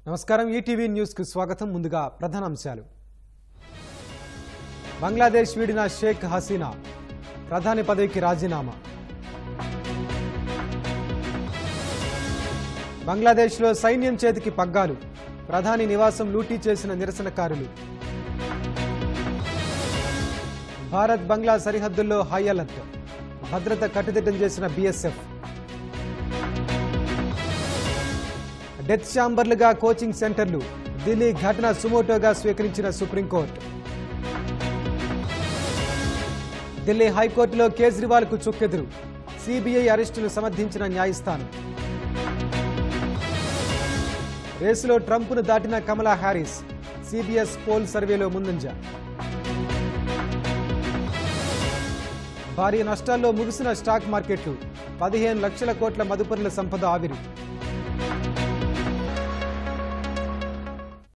నమస్కారం ETV news కు స్వాగతం ముందుగా ప్రధాన అంశాలు బంగ్లాదేశ్ వీడిన షేక్ హసీనా ప్రధాని పదవికి రాజీనామా బంగ్లాదేశ్లో సైన్యం చేతికి పగ్గాలు ప్రధాని నివాసం లూటీ చేసిన నిరసనకారులు భారత్ బంగ్లా సరిహద్దుల్లో హై అలర్ట్ భద్రత కట్టుదిట్టం చేసిన బీఎస్ఎఫ్ డెత్ ఛాంబర్లుగా కోచింగ్ సెంటర్లు ఢిల్లీ ఘటన సుమోటోగా స్వీకరించిన సుప్రీంకోర్టు ఢిల్లీ హైకోర్టులో కేజ్రీవాల్ కు చుక్కెదురు సిబిఐ అరెస్టును సమర్థించిన న్యాయస్థానం రేసులో ట్రంప్ను దాటిన కమలా హ్యారిస్ సిబిఎస్ పోల్ సర్వేలో ముందంజ భారీ నష్టాల్లో ముగిసిన స్టాక్ మార్కెట్లు 15 లక్షల కోట్ల మదుపరుల సంపద ఆవిరి